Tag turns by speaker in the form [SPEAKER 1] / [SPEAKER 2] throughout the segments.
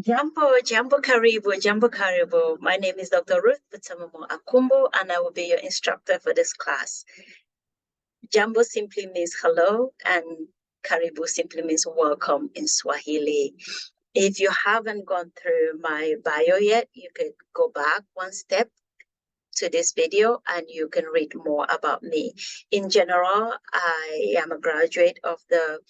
[SPEAKER 1] Jambo Karibu. My name is Dr. Ruth Butamamo Akumbo, and I will be your instructor for this class. Jambo simply means hello, and Karibu simply means welcome in Swahili. If you haven't gone through my bio yet, you could go back one step to this video and you can read more about me. In general, I am a graduate of the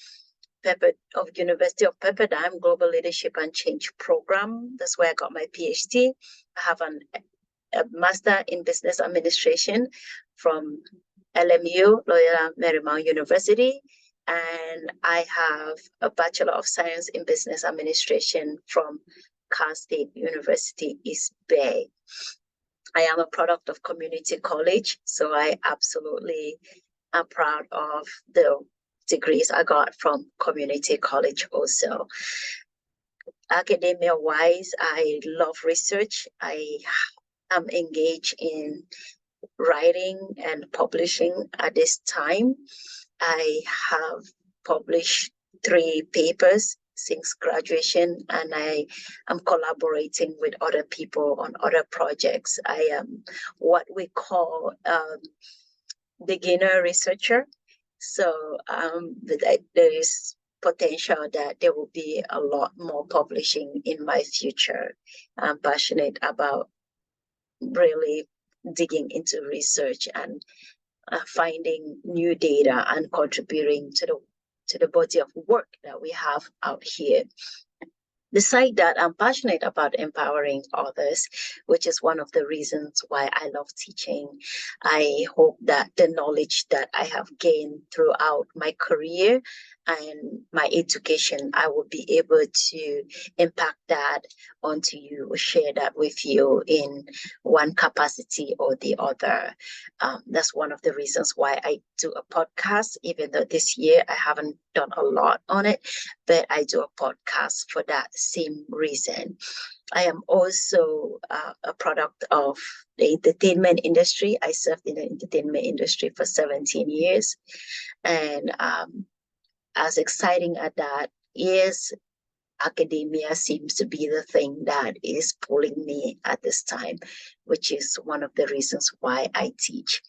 [SPEAKER 1] University of Pepperdine Global Leadership and Change Program. That's where I got my PhD. I have a Master in Business Administration from LMU, Loyola Marymount University, and I have a Bachelor of Science in Business Administration from Cal State University, East Bay. I am a product of community college, so I absolutely am proud of the degrees I got from community college also. Academia-wise, I love research. I am engaged in writing and publishing at this time. I have published 3 papers since graduation, and I am collaborating with other people on other projects. I am what we call beginner researcher. So there is potential that there will be a lot more publishing in my future. I'm passionate about really digging into research and finding new data and contributing to the body of work that we have out here. Besides that, I'm passionate about empowering others, which is one of the reasons why I love teaching. I hope that the knowledge that I have gained throughout my career and my education, I will be able to impact that onto you, share that with you in one capacity or the other. That's one of the reasons why I do a podcast, even though this year I haven't done a lot on it, but I do a podcast for that same reason. I am also a product of the entertainment industry. I served in the entertainment industry for 17 years. And as exciting as that is, academia seems to be the thing that is pulling me at this time, which is one of the reasons why I teach.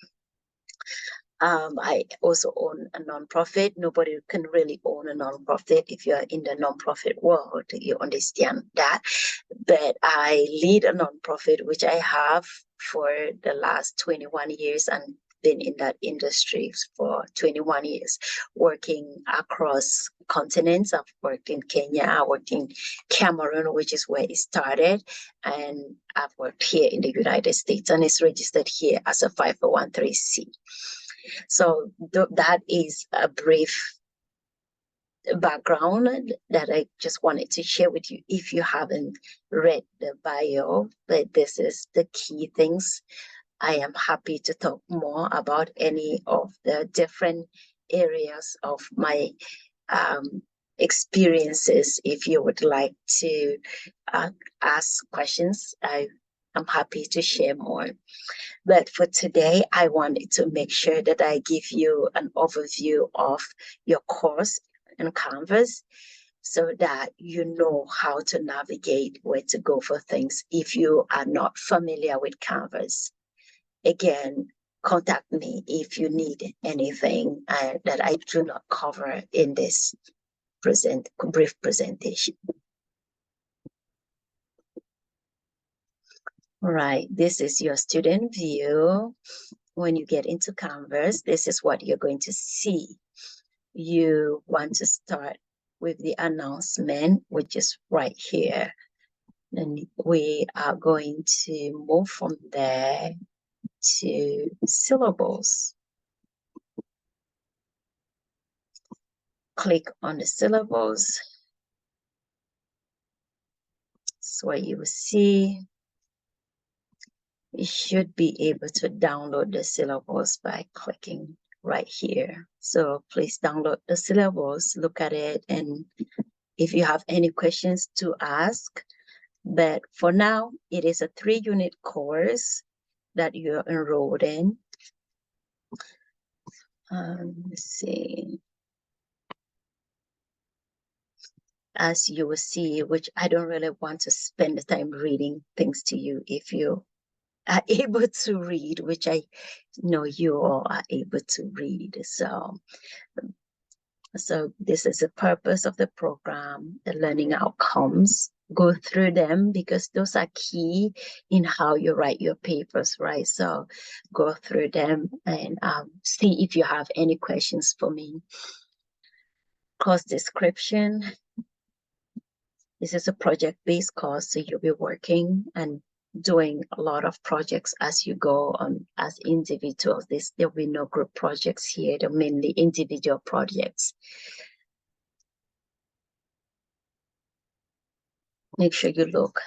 [SPEAKER 1] I also own a nonprofit. Nobody can really own a nonprofit. If you're in the nonprofit world, you understand that. But I lead a nonprofit, which I have for the last 21 years and been in that industry for 21 years, working across continents. I've worked in Kenya, I worked in Cameroon, which is where it started, and I've worked here in the United States, and it's registered here as a 501(c)(3). So that is a brief background that I just wanted to share with you if you haven't read the bio, but this is the key things. I am happy to talk more about any of the different areas of my experiences. If you would like to ask questions, I'm happy to share more. But for today, I wanted to make sure that I give you an overview of your course in Canvas so that you know how to navigate where to go for things if you are not familiar with Canvas. Again, contact me if you need anything that I do not cover in this brief presentation. All right, this is your student view. When you get into Canvas, this is what you're going to see. You want to start with the announcement, which is right here. And we are going to move from there to syllables. Click on the syllables. So what you will see, you should be able to download the syllables by clicking right here. So please download the syllables, look at it, and if you have any questions to ask. But for now, it is a 3-unit course that you're enrolled in. Let's see. as you will see, which I don't really want to spend the time reading things to you if you are able to read, which I know you all are able to read. So this is the purpose of the program, the learning outcomes. Go through them because those are key in how you write your papers, right? So go through them and see if you have any questions for me. Course description. This is a project-based course, so you'll be working and doing a lot of projects as you go on as individuals. There'll be no group projects here. They're mainly individual projects. Make sure you look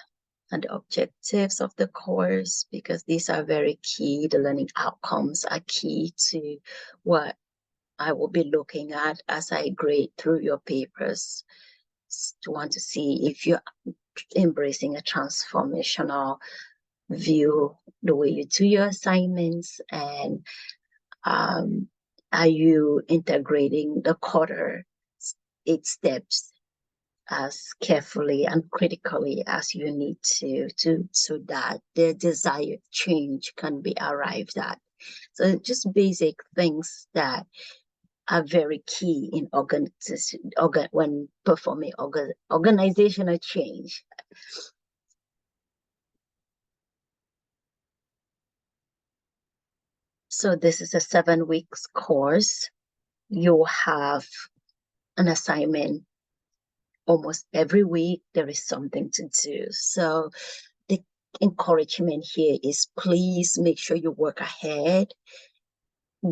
[SPEAKER 1] at the objectives of the course because these are very key. The learning outcomes are key to what I will be looking at as I grade through your papers to want to see if you're embracing a transformational view, the way you do your assignments, and are you integrating the quarter 8 steps as carefully and critically as you need to so that the desired change can be arrived at. So just basic things that are very key in when performing organizational change. So this is a 7 weeks course. You have an assignment almost every week. There is something to do. So the encouragement here is please make sure you work ahead.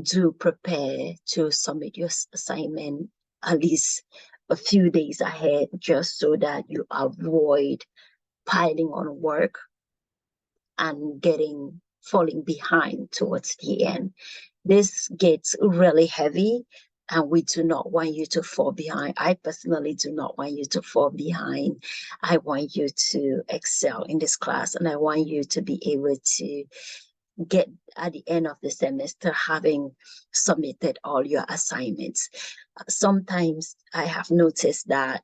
[SPEAKER 1] Do prepare to submit your assignment at least a few days ahead, just so that you avoid piling on work and falling behind towards the end. This gets really heavy and we do not want you to fall behind. I personally do not want you to fall behind. I want you to excel in this class and I want you to be able to get at the end of the semester having submitted all your assignments. Sometimes I have noticed that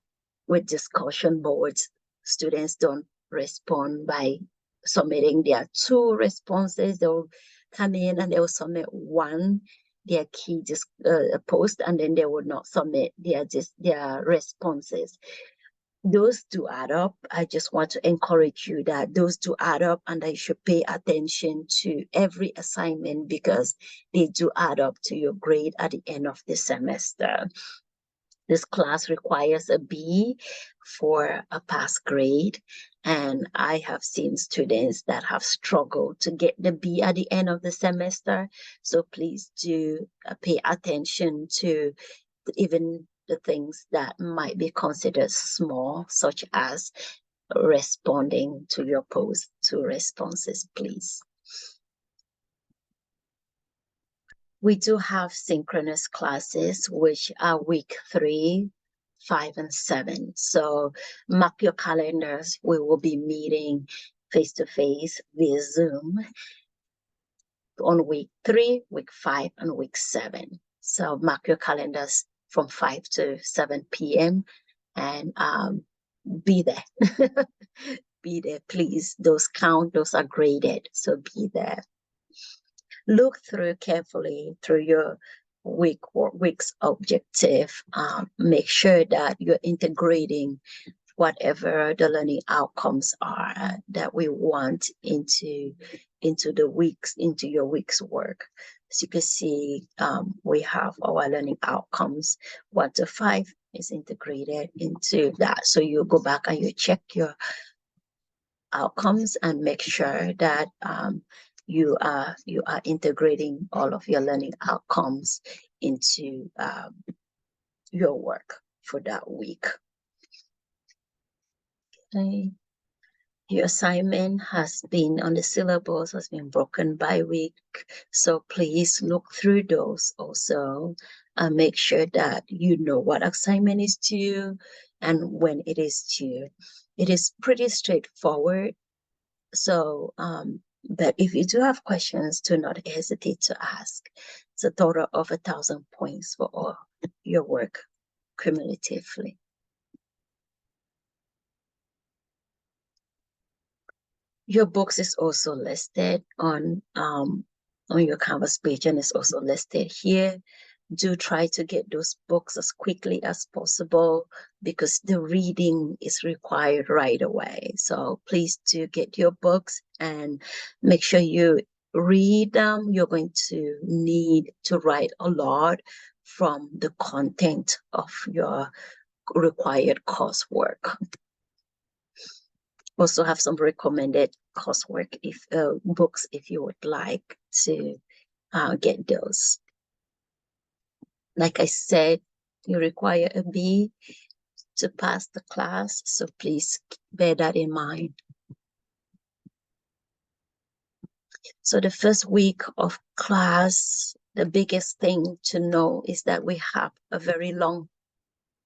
[SPEAKER 1] with discussion boards, students don't respond by submitting their 2 responses. They'll come in and they'll submit their key post, and then they will not submit their responses. Those do add up. I just want to encourage you that those do add up and I should pay attention to every assignment because they do add up to your grade at the end of the semester. This class requires a B for a pass grade, and I have seen students that have struggled to get the B at the end of the semester. So please do pay attention to even the things that might be considered small, such as responding to your post 2 responses, please. We do have synchronous classes, which are week 3, 5, and 7. So mark your calendars. We will be meeting face-to-face via Zoom on week 3, week 5, and week 7. So mark your calendars from 5 to 7 p.m. and be there. Be there, please. Those count, those are graded, so be there. Look through carefully through your week's objective. Make sure that you're integrating whatever the learning outcomes are that we want into your week's work. As you can see, we have our learning outcomes 1 to 5 is integrated into that. So you go back and you check your outcomes and make sure that you are integrating all of your learning outcomes into your work for that week. Okay. Your assignment has been on the syllabus, has been broken by week. So please look through those also and make sure that you know what assignment is due and when it is due. It is pretty straightforward. So, but if you do have questions, do not hesitate to ask. It's a total of 1,000 points for all your work cumulatively. Your books is also listed on your Canvas page, and it's also listed here. Do try to get those books as quickly as possible because the reading is required right away. So please do get your books and make sure you read them. You're going to need to write a lot from the content of your required coursework. Also have some recommended coursework if books if you would like to get those. Like I said, you require a B to pass the class, so please bear that in mind. So the first week of class, the biggest thing to know is that we have a very long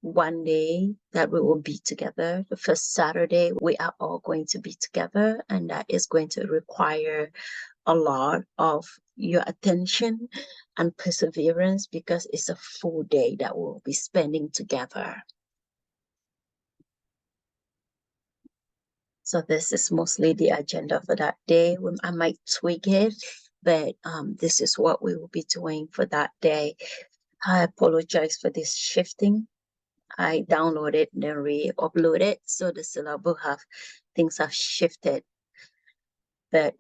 [SPEAKER 1] one day that we will be together. The first Saturday, we are all going to be together, and that is going to require a lot of your attention and perseverance because it's a full day that we'll be spending together. So this is mostly the agenda for that day. I might tweak it, but this is what we will be doing for that day. I apologize for this shifting. I downloaded and then re-upload it, so the syllabus things have shifted, but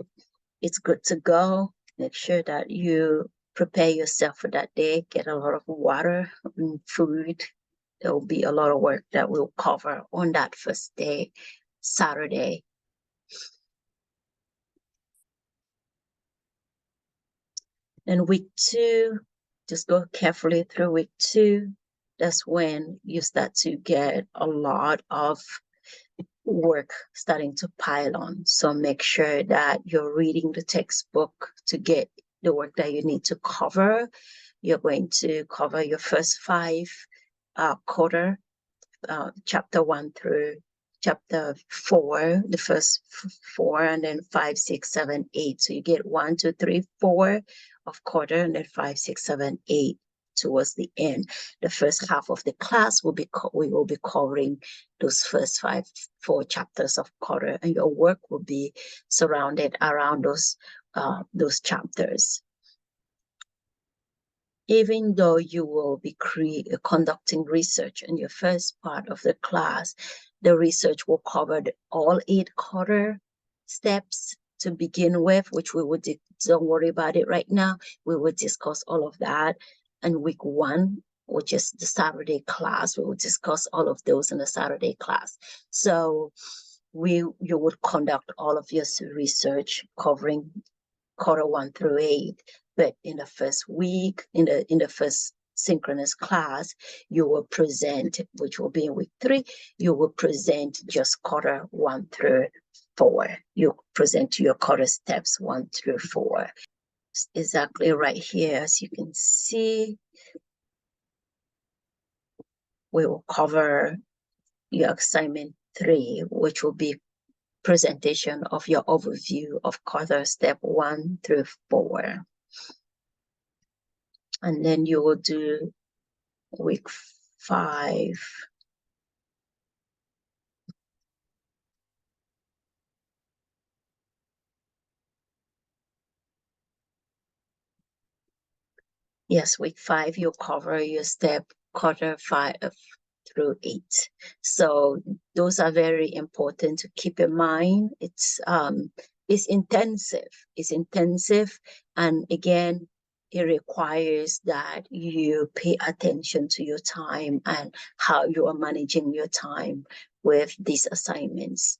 [SPEAKER 1] it's good to go. Make sure that you prepare yourself for that day. Get a lot of water and food. There will be a lot of work that we'll cover on that first day, Saturday. And week 2, just go carefully through week 2. That's when you start to get a lot of work starting to pile on. So make sure that you're reading the textbook to get the work that you need to cover. You're going to cover your first 5 quarter, chapter 1 through chapter 4, the first 4, and then 5, 6, 7, 8. So you get 1, 2, 3, 4 of quarter, and then 5, 6, 7, 8 towards the end. The first half of the class we will be covering those first 4 chapters of quarter, and your work will be surrounded around those chapters. Even though you will be conducting research in your first part of the class, the research will cover all 8 quarter steps to begin with, which we would, don't worry about it right now. We will discuss all of that in week 1, which is the Saturday class. We will discuss all of those in the Saturday class. So you would conduct all of your research covering quarter 1 through 8. But in the first week, in the first synchronous class, you will present, which will be in week 3, you will present just quarter 1 through 4. You present your quarter steps 1 through 4. It's exactly right here, as you can see. We will cover your assignment 3, which will be presentation of your overview of quarter step 1 through 4. And then you will do week 5. Yes, week 5, you'll cover your step quarter 5 through 8. So those are very important to keep in mind. It's intensive. It's intensive, and again, it requires that you pay attention to your time and how you are managing your time with these assignments.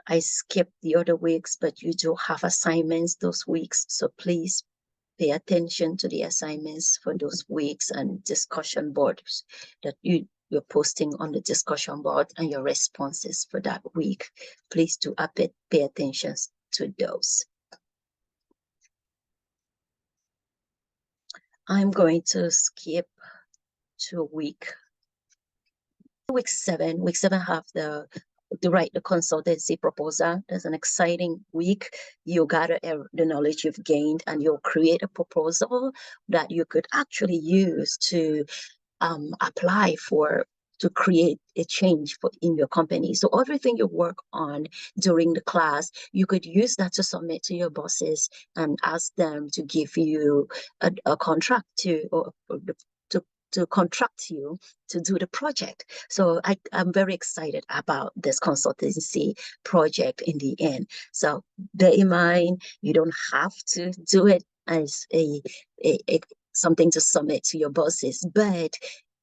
[SPEAKER 1] I skipped the other weeks, but you do have assignments those weeks, so please pay attention to the assignments for those weeks and discussion boards that you're posting on the discussion board and your responses for that week. Please do pay attention to those. I'm going to skip to week 7. Week 7 have to write the consultancy proposal. There's an exciting week. You gather the knowledge you've gained, and you'll create a proposal that you could actually use to apply for to create a change in your company. So everything you work on during the class, you could use that to submit to your bosses and ask them to give you a contract to to contract you to do the project. So I'm very excited about this consultancy project in the end. So bear in mind, you don't have to do it as a something to submit to your bosses, but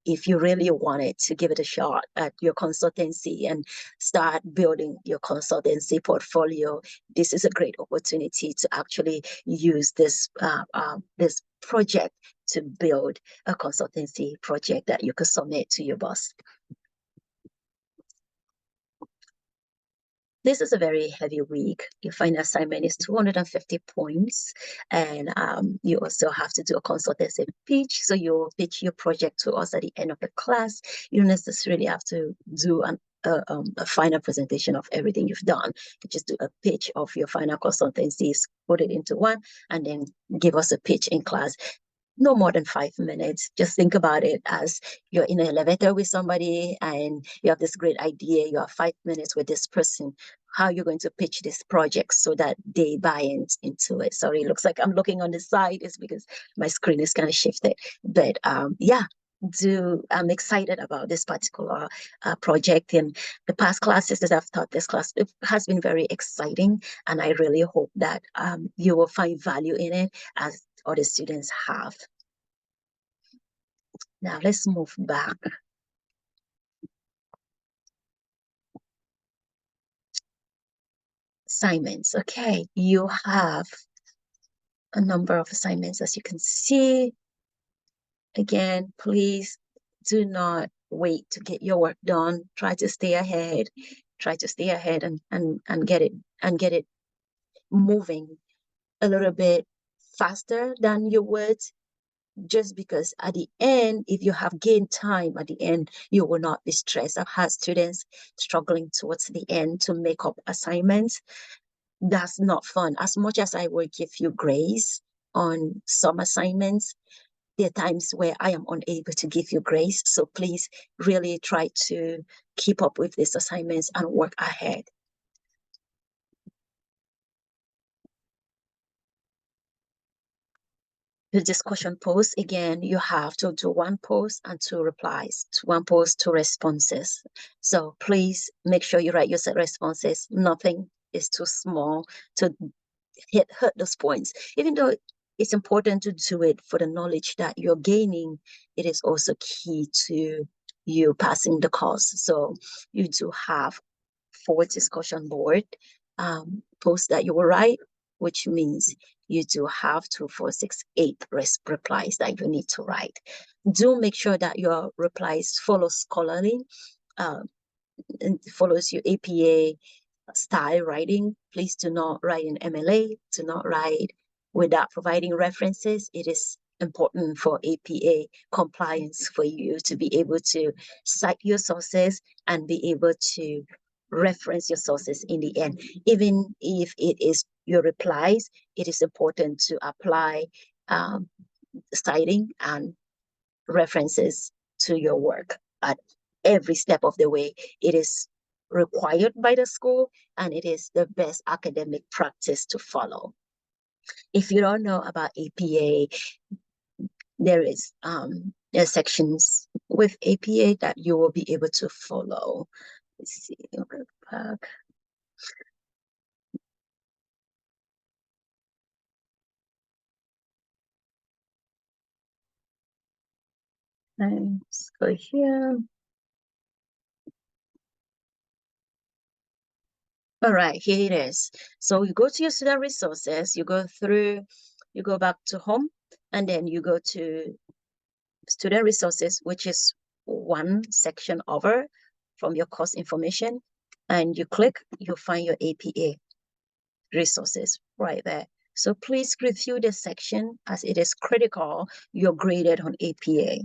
[SPEAKER 1] if you really wanted to give it a shot at your consultancy and start building your consultancy portfolio, this is a great opportunity to actually use this project to build a consultancy project that you could submit to your boss. This is a very heavy week. Your final assignment is 250 points, and you also have to do a consultancy pitch. So you'll pitch your project to us at the end of the class. You don't necessarily have to do a final presentation of everything you've done. You just do a pitch of your final consultancies, put it into one, and then give us a pitch in class. No more than 5 minutes. Just think about it as you're in an elevator with somebody and you have this great idea. You have 5 minutes with this person. How you're going to pitch this project so that they buy into it. Sorry, it looks like I'm looking on the side. It's because my screen is kind of shifted. But yeah, I'm excited about this particular project. And the past classes that I've taught this class, it has been very exciting. And I really hope that you will find value in it as other students have. Now let's move back. Assignments. Okay, you have a number of assignments as you can see. Again, please do not wait to get your work done. Try to stay ahead. Try to stay ahead and get it moving a little bit faster than you would, just because at the end, if you have gained time at the end, you will not be stressed. I've had students struggling towards the end to make up assignments. That's not fun. As much as I will give you grace on some assignments, there are times where I am unable to give you grace. So please really try to keep up with these assignments and work ahead. The discussion post, again, you have to do one post and two replies, one post, two responses. So please make sure you write your set responses. Nothing is too small to hurt those points. Even though it's important to do it for the knowledge that you're gaining, it is also key to you passing the course. So you do have 4 discussion board posts that you will write, which means you do have 2, 4, 6, 8 replies that you need to write. Do make sure that your replies follow scholarly, and follows your APA style writing. Please do not write in MLA, do not write without providing references. It is important for APA compliance for you to be able to cite your sources and be able to reference your sources in the end. Even if it is your replies, it is important to apply citing and references to your work at every step of the way. It is required by the school and it is the best academic practice to follow. If you don't know about APA, there are sections with APA that you will be able to follow. Let's see, back. Let's go here. All right, here it is. So you go to your student resources, you go back to home, and then you go to student resources, which is one section over from your course information, and you click, you'll find your APA resources right there. So please review this section as it is critical you're graded on APA.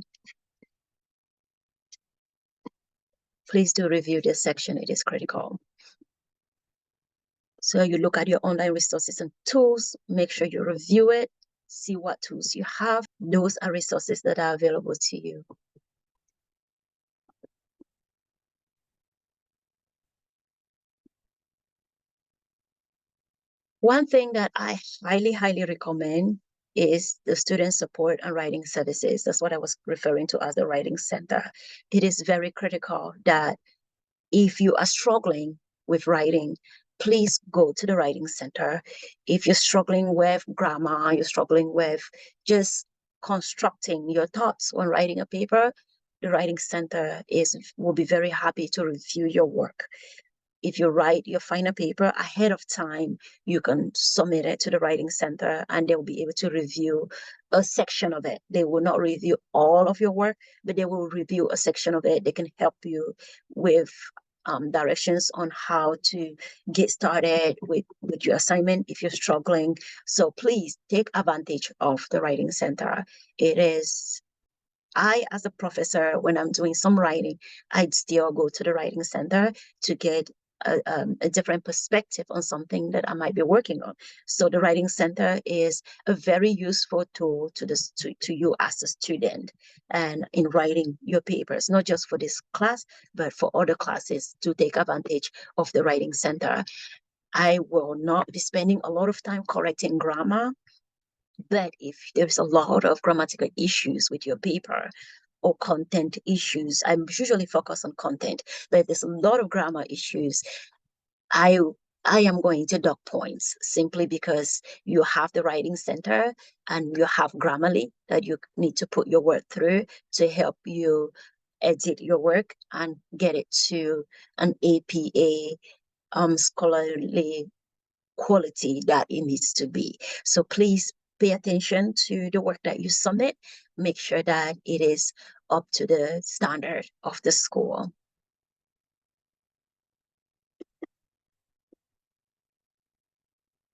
[SPEAKER 1] Please do review this section, it is critical. So you look at your online resources and tools, make sure you review it, see what tools you have. Those are resources that are available to you. One thing that I highly, highly recommend is the student support and writing services. That's what I was referring to as the writing center. It is very critical that if you are struggling with writing, please go to the writing center. If you're struggling with grammar, you're struggling with just constructing your thoughts when writing a paper, the writing center will be very happy to review your work. If you write your final paper ahead of time, you can submit it to the writing center and they'll be able to review a section of it. They will not review all of your work, but they will review a section of it. They can help you with directions on how to get started with your assignment if you're struggling. So please take advantage of the writing center. It is I, as a professor, when I'm doing some writing, I'd still go to the writing center to get a different perspective on something that I might be working on. So the writing center is a very useful tool to you as a student and in writing your papers, not just for this class, but for other classes to take advantage of the writing center. I will not be spending a lot of time correcting grammar. But if there's a lot of grammatical issues with your paper or content issues, I'm usually focused on content, but if there's a lot of grammar issues, I I am going to dock points simply because you have the writing center and you have Grammarly that you need to put your work through to help you edit your work and get it to an APA scholarly quality that it needs to be. So please pay attention to the work that you submit. Make sure that it is up to the standard of the school.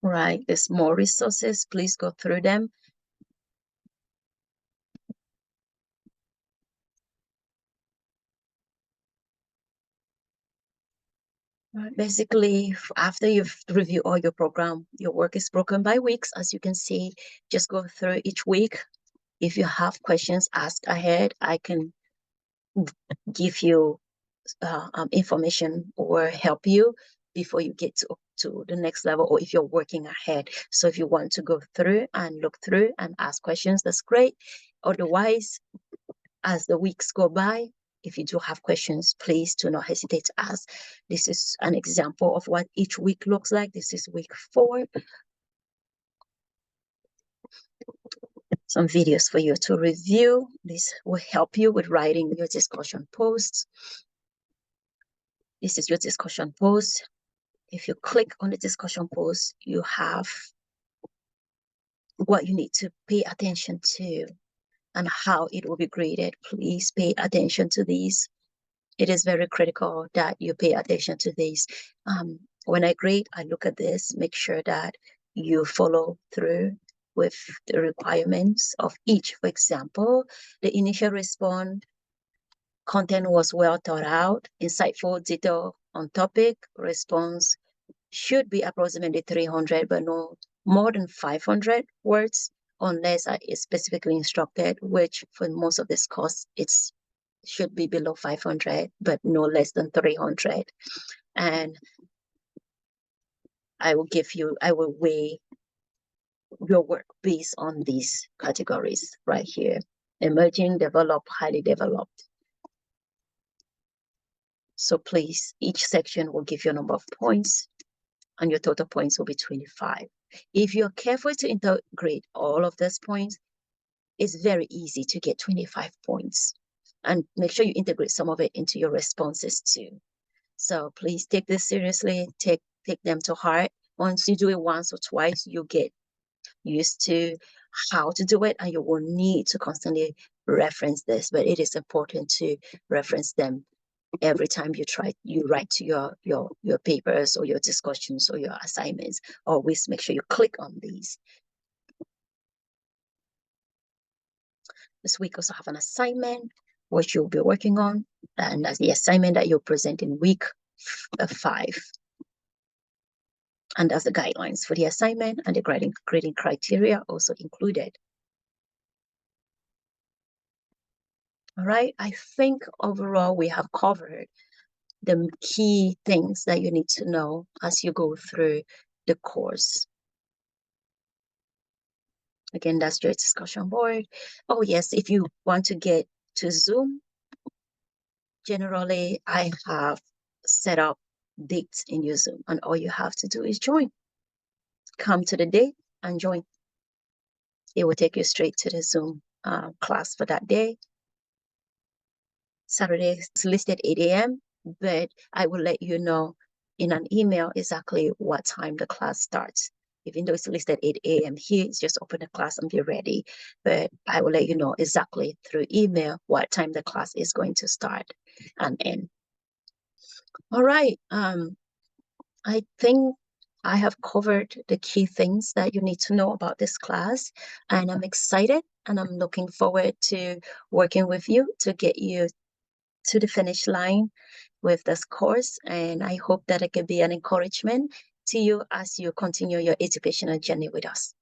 [SPEAKER 1] Right, there's more resources. Please go through them. Basically, after you've reviewed all your program, your work is broken by weeks. As you can see, just go through each week. If you have questions, ask ahead. I can give you information or help you before you get to the next level, or if you're working ahead. So if you want to go through and look through and ask questions, that's great. Otherwise, as the weeks go by, if you do have questions, please do not hesitate to ask. This is an example of what each week looks like. This is week 4. Some videos for you to review. This will help you with writing your discussion posts. This is your discussion post. If you click on the discussion post, you have what you need to pay attention to and how it will be graded. Please pay attention to these. It is very critical that you pay attention to these. When I grade, I look at this, make sure that you follow through with the requirements of each. For example, the initial response content was well thought out, insightful, detail on topic, response should be approximately 300, but no more than 500 words unless I is specifically instructed, which for most of this course, it's should be below 500, but no less than 300. And I will weigh your work based on these categories right here. Emerging, developed, highly developed. So please, each section will give you a number of points and your total points will be 25. If you're careful to integrate all of these points, it's very easy to get 25 points. And make sure you integrate some of it into your responses too. So please take this seriously, take them to heart. Once you do it once or twice, you get used to how to do it and you will need to constantly reference this, but it is important to reference them every time you write to your papers or your discussions or your assignments. Always make sure you click on these. This week also have an assignment which you'll be working on, and that's the assignment that you'll present in week 5. And that's the guidelines for the assignment and the grading criteria also included. All right, I think overall we have covered the key things that you need to know as you go through the course. Again, that's your discussion board. Oh yes, if you want to get to Zoom, generally I have set up dates in your Zoom, and all you have to do is join. Come to the date and join. It will take you straight to the Zoom class for that day. Saturday is listed 8 a.m., but I will let you know in an email exactly what time the class starts. Even though it's listed 8 a.m. here, it's just open the class and be ready. But I will let you know exactly through email what time the class is going to start and end. All right. I think I have covered the key things that you need to know about this class, and I'm excited and I'm looking forward to working with you to get you to the finish line with this course. And I hope that it can be an encouragement to you as you continue your educational journey with us.